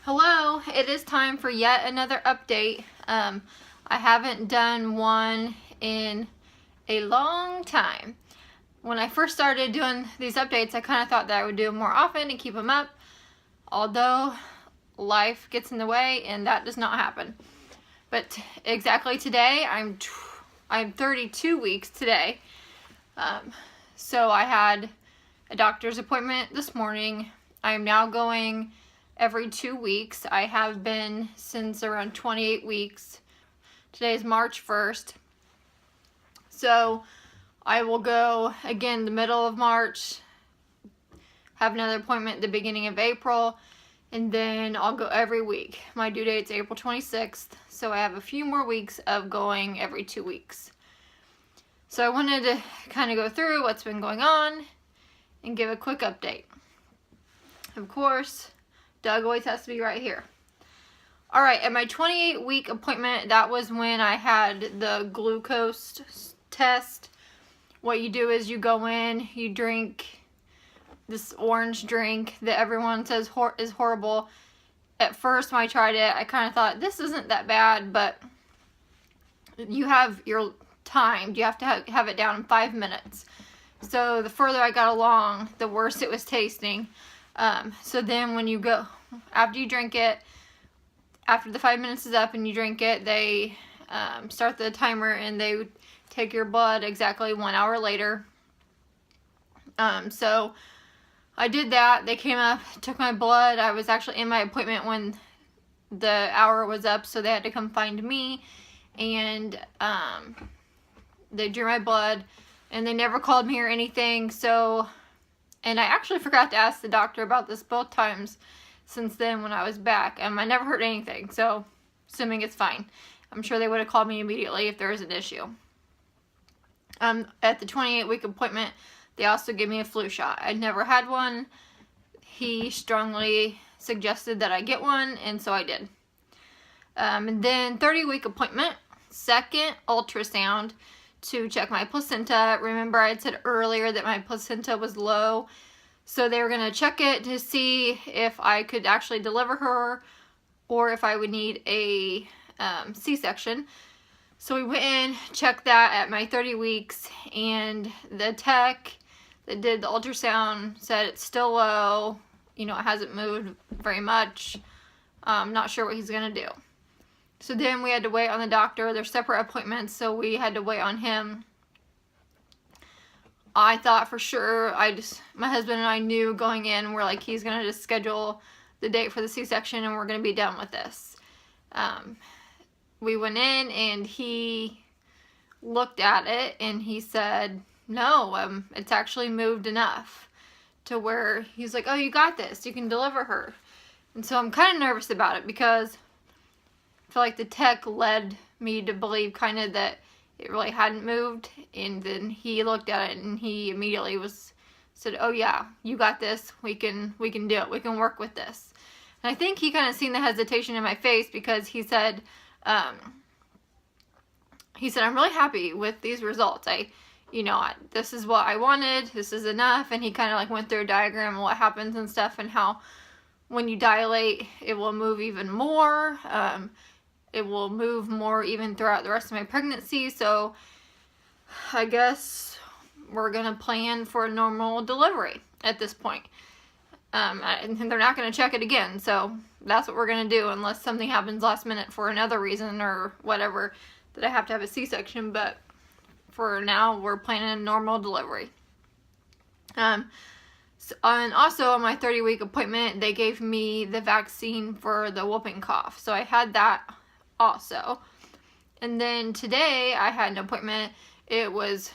Hello, it is time for yet another update. I haven't done one in a long time. When I first started doing these updates, I kind of thought that I would do them more often and keep them up, although life gets in the way and that does not happen. But exactly today, I'm 32 weeks today. So I had a doctor's appointment this morning. I am now going every 2 weeks. I have been since around 28 weeks. Today is March 1st. So I will go again the middle of March, have another appointment at the beginning of April, and then I'll go every week. My due date's April 26th, so I have a few more weeks of going every 2 weeks. So I wanted to kind of go through what's been going on and give a quick update. Of course, Doug always has to be right here. Alright, at my 28-week appointment, that was when I had the glucose test. What you do is you go in, you drink this orange drink that everyone says is horrible. At first, when I tried it, I kind of thought, this isn't that bad, but you have your timed. You have to have it down in 5 minutes. So the further I got along, the worse it was tasting. So then when you go, after you drink it, after the 5 minutes is up and you drink it, they start the timer and they take your blood exactly 1 hour later. So I did that. They came up, took my blood. I was actually in my appointment when the hour was up, so they had to come find me. And they drew my blood, and they never called me or anything. So, and I actually forgot to ask the doctor about this both times since then when I was back. I never heard anything, so assuming it's fine. I'm sure they would have called me immediately if there was an issue. At the 28-week appointment, they also gave me a flu shot. I'd never had one. He strongly suggested that I get one, and so I did. And then 30-week appointment, second ultrasound to check my placenta. Remember I had said earlier that my placenta was low, so they were going to check it to see if I could actually deliver her or if I would need a C-section. So we went in, checked that at my 30 weeks, and the tech that did the ultrasound said it's still low. You know, it hasn't moved very much. I'm not sure what he's going to do. So then we had to wait on the doctor. They're separate appointments, so we had to wait on him. I thought for sure, my husband and I knew going in, we're like, he's going to just schedule the date for the C-section and we're going to be done with this. We went in and he looked at it and he said, no, it's actually moved enough to where he's like, oh, you got this, you can deliver her. And so I'm kind of nervous about it because I feel like the tech led me to believe kind of that it really hadn't moved, and then he looked at it and he immediately said, oh yeah, you got this, we can do it, we can work with this. And I think he kind of seen the hesitation in my face because he said, I'm really happy with these results. This is what I wanted, this is enough. And he kind of like went through a diagram of what happens and stuff, and how when you dilate, it will move even more. It will move more even throughout the rest of my pregnancy. So I guess we're going to plan for a normal delivery at this point. And they're not going to check it again. So that's what we're going to do unless something happens last minute for another reason or whatever that I have to have a C-section. But for now, we're planning a normal delivery. And also on my 30-week appointment, they gave me the vaccine for the whooping cough. So I had that also. And then today I had an appointment. It was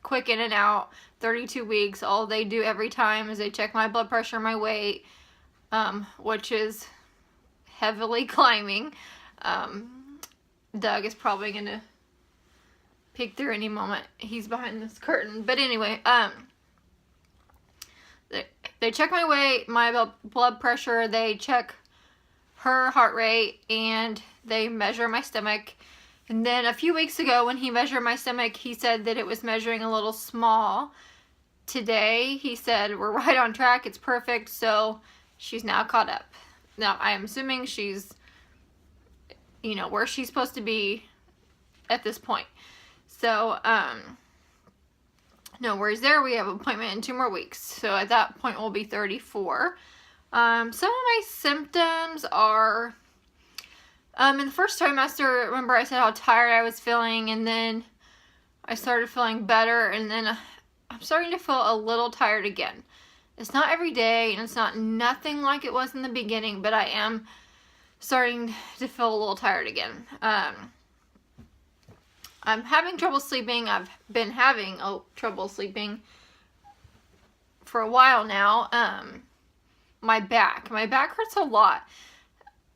quick in and out, 32 weeks. All they do every time is they check my blood pressure, my weight, which is heavily climbing. Doug is probably going to peek through any moment. He's behind this curtain. But anyway, they check my weight, my blood pressure, they check her heart rate, and they measure my stomach. And then a few weeks ago when he measured my stomach, he said that it was measuring a little small. Today he said we're right on track, it's perfect, so she's now caught up. Now, I am assuming she's, you know, where she's supposed to be at this point. So, no worries there. We have an appointment in 2 more weeks. So at that point, we'll be 34. Some of my symptoms are, in the first trimester, remember I said how tired I was feeling, and then I started feeling better, and then I'm starting to feel a little tired again. It's not every day, and it's not nothing like it was in the beginning, but I am starting to feel a little tired again. I'm having trouble sleeping. I've been having trouble sleeping for a while now. My back hurts a lot.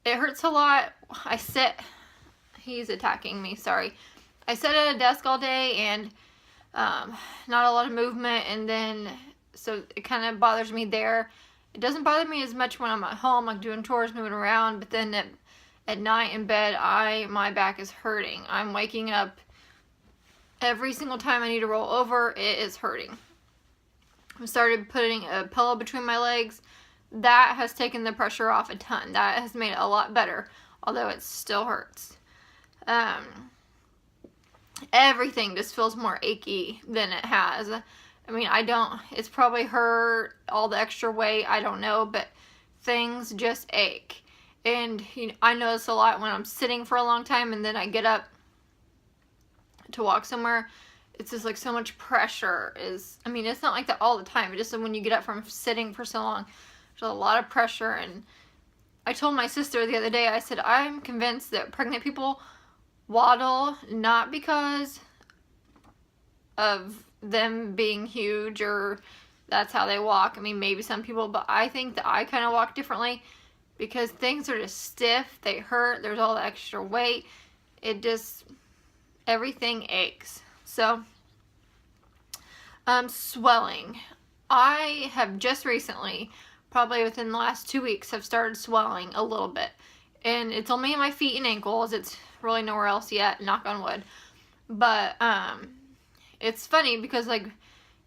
It hurts a lot. He's attacking me, sorry. I sit at a desk all day and not a lot of movement, and then so it kind of bothers me there. It doesn't bother me as much when I'm at home, like doing chores, moving around, but then at night in bed, my back is hurting. I'm waking up every single time I need to roll over, it is hurting. I started putting a pillow between my legs. That has taken the pressure off a ton. That has made it a lot better, although it still hurts. Everything just feels more achy than it has. I mean, it's probably her, all the extra weight, I don't know, but things just ache. And you know, I notice a lot when I'm sitting for a long time and then I get up to walk somewhere. It's just like so much pressure I mean, it's not like that all the time, but just when you get up from sitting for so long, there's a lot of pressure. And I told my sister the other day, I said, I'm convinced that pregnant people waddle not because of them being huge or that's how they walk. I mean, maybe some people, but I think that I kind of walk differently because things are just stiff, they hurt, there's all the extra weight, everything aches. So, swelling. I have just recently, probably within the last 2 weeks, have started swelling a little bit. And it's only in my feet and ankles. It's really nowhere else yet, knock on wood. But, it's funny because, like,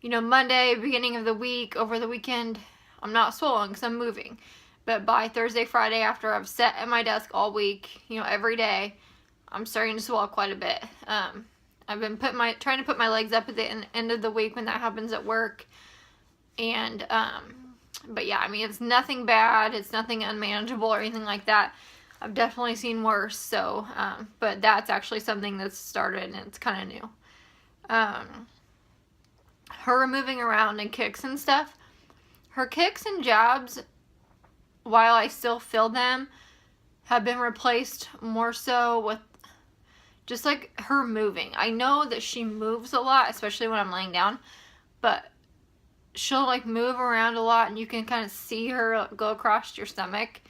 you know, Monday, beginning of the week, over the weekend, I'm not swollen because I'm moving. But by Thursday, Friday, after I've sat at my desk all week, you know, every day, I'm starting to swell quite a bit. I've been trying to put my legs up at the end of the week when that happens at work. And, but yeah, I mean, it's nothing bad. It's nothing unmanageable or anything like that. I've definitely seen worse. So, but that's actually something that's started and it's kind of new. Her moving around and kicks and stuff. Her kicks and jabs, while I still feel them, have been replaced more so with just like her moving. I know that she moves a lot, especially when I'm laying down, but she'll like move around a lot and you can kind of see her go across your stomach.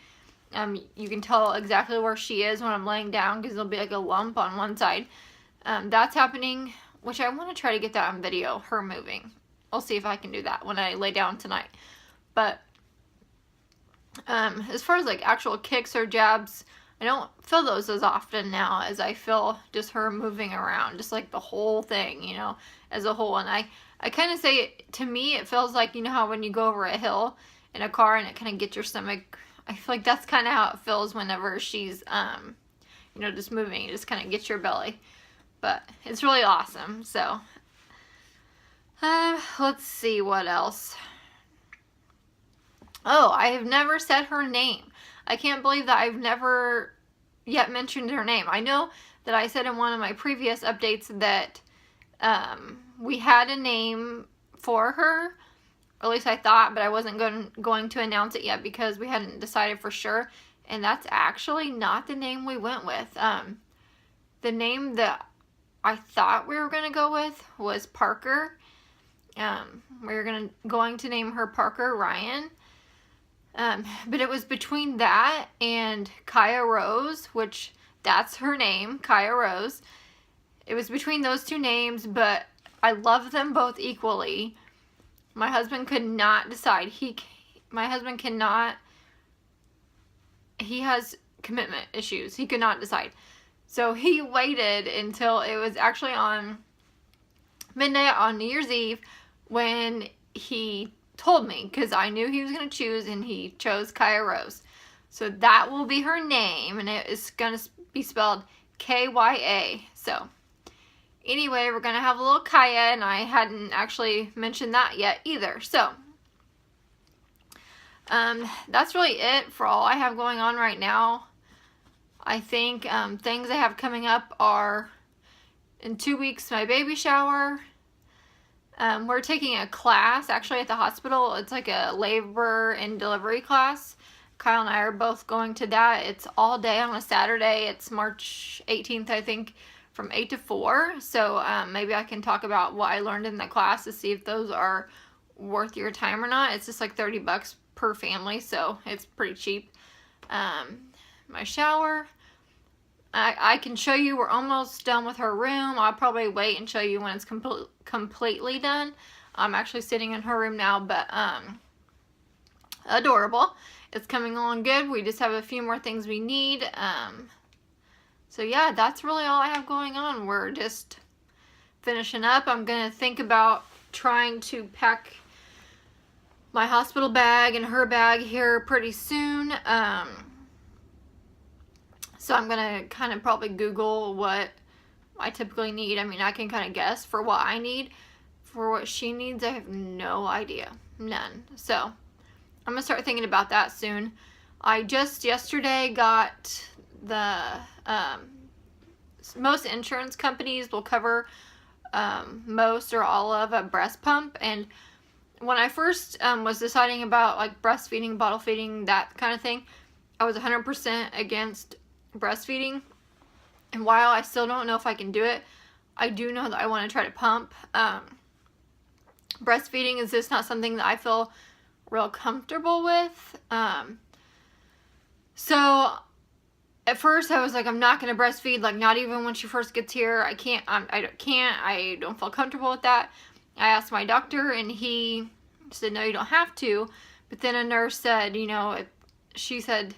You can tell exactly where she is when I'm laying down because there'll be like a lump on one side. That's happening, which I want to try to get that on video, her moving. I'll see if I can do that when I lay down tonight. But as far as like actual kicks or jabs, I don't feel those as often now as I feel just her moving around, just like the whole thing, you know, as a whole. And I kind of say, to me, it feels like, you know how when you go over a hill in a car and it kind of gets your stomach, I feel like that's kind of how it feels whenever she's, you know, just moving. It just kind of gets your belly. But it's really awesome. So, let's see what else. Oh, I have never said her name. I can't believe that I've never yet mentioned her name. I know that I said in one of my previous updates that we had a name for her, or at least I thought, but I wasn't going to announce it yet because we hadn't decided for sure. And that's actually not the name we went with. The name that I thought we were going to go with was Parker. We were going to name her Parker Ryan. But it was between that and Kaya Rose, which that's her name, Kaya Rose. It was between those two names, but I love them both equally. My husband could not decide. My husband cannot, he has commitment issues. He could not decide. So he waited until it was actually on midnight on New Year's Eve when he told me, because I knew he was going to choose, and he chose Kaya Rose. So that will be her name, and it is going to be spelled Kya. So anyway, we're going to have a little Kaya, and I hadn't actually mentioned that yet either. So that's really it for all I have going on right now. I think things I have coming up are in 2 weeks, my baby shower. We're taking a class actually at the hospital. It's like a labor and delivery class. Kyle and I are both going to that. It's all day on a Saturday. It's March 18th, I think, from 8 to 4. So maybe I can talk about what I learned in the class to see if those are worth your time or not. It's just like $30 per family, so it's pretty cheap. My shower, I can show you. We're almost done with her room. I'll probably wait and show you when it's completely done. I'm actually sitting in her room now, but adorable. It's coming along good. We just have a few more things we need. So yeah, that's really all I have going on. We're just finishing up. I'm gonna think about trying to pack my hospital bag and her bag here pretty soon. So I'm gonna kind of probably Google what I typically need. I mean, I can kind of guess for what I need. For what she needs, I have no idea. None. So I'm gonna start thinking about that soon. I just yesterday got the most insurance companies will cover most or all of a breast pump. And when I first was deciding about like breastfeeding, bottle feeding, that kind of thing, I was 100% against breastfeeding. And while I still don't know if I can do it, I do know that I want to try to pump. Breastfeeding is just not something that I feel real comfortable with. So at first I was like, I'm not going to breastfeed, like not even when she first gets here. I don't feel comfortable with that. I asked my doctor and he said, no, you don't have to. But then a nurse said, you know, she said,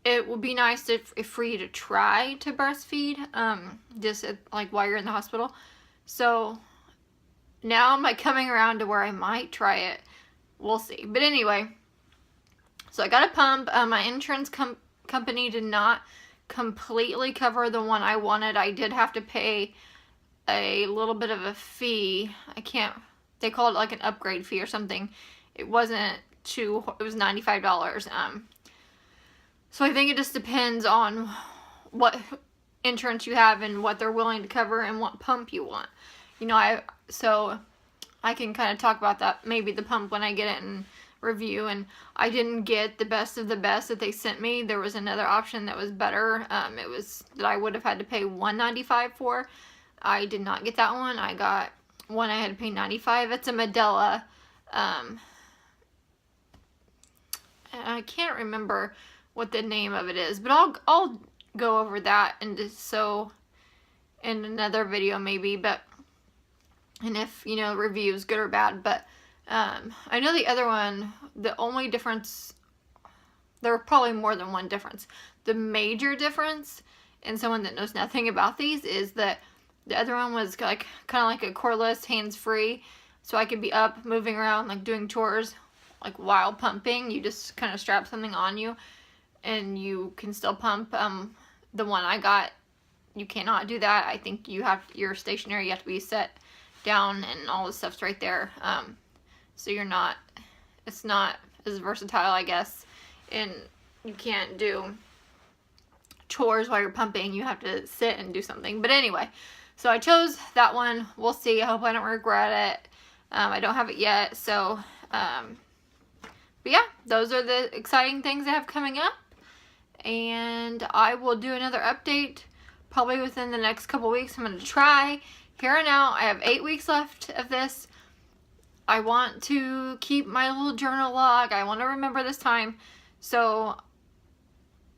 it would be nice if for you to try to breastfeed, just like while you're in the hospital. So now I'm like coming around to where I might try it. We'll see. But anyway, so I got a pump. My insurance company did not completely cover the one I wanted. I did have to pay a little bit of a fee. They called it like an upgrade fee or something. It wasn't it was $95. So I think it just depends on what insurance you have and what they're willing to cover and what pump you want. You know, so I can kind of talk about that, maybe the pump when I get it in review. And I didn't get the best of the best that they sent me. There was another option that was better. It was that I would have had to pay $195 for. I did not get that one. I got one I had to pay $95. It's a Medela. I can't remember what the name of it is, but I'll go over that and so in another video maybe. But and if you know reviews good or bad, but I know the other one, the only difference, there were probably more than one difference. The major difference, and someone that knows nothing about these, is that the other one was like kind of like a cordless, hands-free, so I could be up moving around like doing chores like while pumping. You just kind of strap something on you and you can still pump. The one I got, you cannot do that. I think you're stationary, you have to be set down and all the stuff's right there. So it's not as versatile, I guess, and you can't do chores while you're pumping. You have to sit and do something. But anyway, so I chose that one. We'll see. I hope I don't regret it. I don't have it yet, so but yeah, those are the exciting things I have coming up, and I will do another update probably within the next couple weeks. I'm going to try. Here and now, I have 8 weeks left of this. I want to keep my little journal log. I want to remember this time, so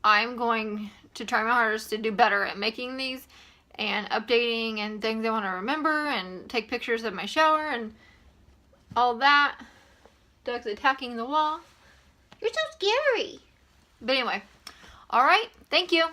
I'm going to try my hardest to do better at making these and updating and things I want to remember and take pictures of my shower and all that. Doug's attacking the wall. You're so scary. But anyway, alright, thank you.